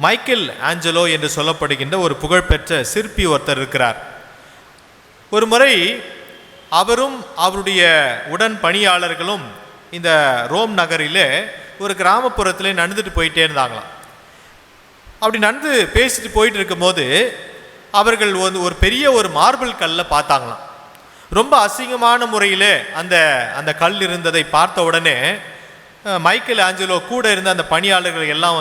Michael Angelo என்று சொல்லப்படுகின்ற ஒரு புகழ்பெற்ற சிற்பி ஒருத்தர் இருக்கிறார். ஒரு முறை அவரும் அவருடைய உடன் பணியாளர்களும் இந்த ரோம் நகரிலே ஒரு கிராமப்புறத்திலே நடந்துட்டு போயிட்டே இருந்தாங்களாம். அப்படி நடந்து பேசிட்டு போயிட்டு இருக்கும்போது அவர்கள் ஒரு பெரிய ஒரு மார்பிள் கல்லை பார்த்தாங்களாம். ரொம்ப அசிங்கமான முறையில் அந்த கல் இருந்ததை பார்த்த உடனே மைக்கேல் ஆஞ்சலோ கூட இருந்த அந்த பணியாளர்கள் எல்லாம்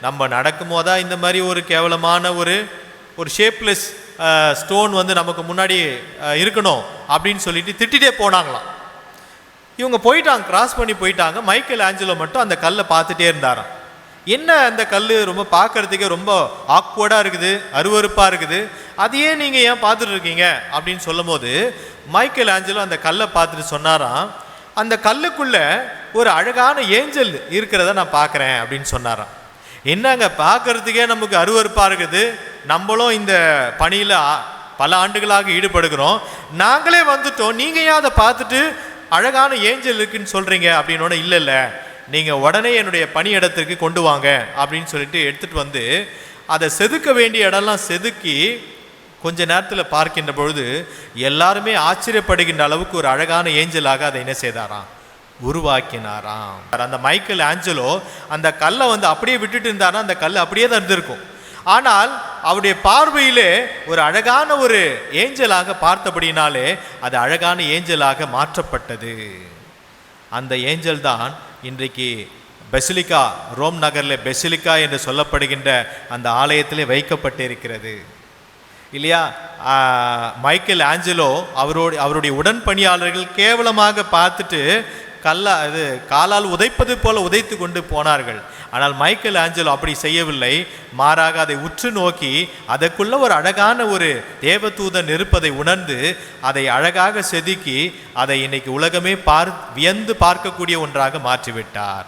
நம்ம நடக்கும் போதா இந்த மாதிரி ஒரு கேவலமான ஒரு ஷேப்லெஸ் ஸ்டோன் நமக்கு முன்னாடி இருக்கணும் அப்படின்னு சொல்லிட்டு திட்டிகிட்டே போனாங்களாம். இவங்க போயிட்டாங்க, கிராஸ் பண்ணி போயிட்டாங்க. மைக்கேல் ஆஞ்சலோ மட்டும் அந்த கல்லை பார்த்துட்டே இருந்தாராம். என்ன அந்த கல் ரொம்ப பார்க்கறதுக்கே ரொம்ப ஆக்வர்டாக இருக்குது, அருவருப்பாக இருக்குது, அதையே நீங்கள் ஏன் பார்த்துட்டு இருக்கீங்க அப்படின்னு சொல்லும் போது மைக்கேல் ஆஞ்சலோ அந்த கல்லை பார்த்துட்டு சொன்னாராம், அந்த கல்லுக்குள்ள ஒரு அழகான ஏஞ்சல் இருக்கிறத நான் பார்க்குறேன் அப்படின்னு சொன்னாராம். என்னங்க பார்க்கறதுக்கே நமக்கு அருவருப்பாக இருக்குது, நம்மளும் இந்த பணியில் பல ஆண்டுகளாக ஈடுபடுகிறோம், நாங்களே வந்துட்டோம், நீங்கள் ஏன் அதை பார்த்துட்டு அழகான ஏஞ்சல் இருக்குன்னு சொல்கிறீங்க அப்படின்னோட, இல்லை நீங்கள் உடனே என்னுடைய பணி இடத்துக்கு கொண்டு வாங்க அப்படின்னு சொல்லிட்டு எடுத்துகிட்டு அதை செதுக்க வேண்டிய இடம்லாம் செதுக்கி கொஞ்ச நேரத்தில் பார்க்கின்ற பொழுது எல்லாருமே ஆச்சரியப்படுகின்ற அளவுக்கு ஒரு அழகான ஏஞ்சலாக அதை என்ன செய்தாராம், உருவாக்கினாராம். அந்த மைக்கேல் ஆஞ்சலோ அந்த கல்லை அப்படியே விட்டுட்டு இருந்தாரா, அந்த கல் அப்படியே தான் இருந்திருக்கும். ஆனால் அவருடைய பார்வையிலே ஒரு அழகான ஒரு ஏஞ்சலாக பார்த்தபடினாலே அது அழகான ஏஞ்சலாக மாற்றப்பட்டது. அந்த ஏஞ்சல் தான் இன்றைக்கு பெசிலிக்கா, ரோம் நகரில் பெசிலிக்கா என்று சொல்லப்படுகின்ற அந்த ஆலயத்திலே வைக்கப்பட்டிருக்கிறது இல்லையா. மைக்கேல் ஆஞ்சலோ அவருடைய உடன் பணியாளர்கள் கேவலமாக பார்த்துட்டு காலால் உதைப்பது போல உதைத்து கொண்டு போனார்கள். ஆனால் மைக்கேல் ஆஞ்சலோ அப்படி செய்யவில்லை, மாறாக அதை உற்று நோக்கி அதற்குள்ள ஒரு அழகான ஒரு தேவதூதன் இருப்பதை உணர்ந்து அதை அழகாக செதுக்கி அதை இன்னைக்கு உலகமே வியந்து பார்க்கக்கூடிய ஒன்றாக மாற்றிவிட்டார்.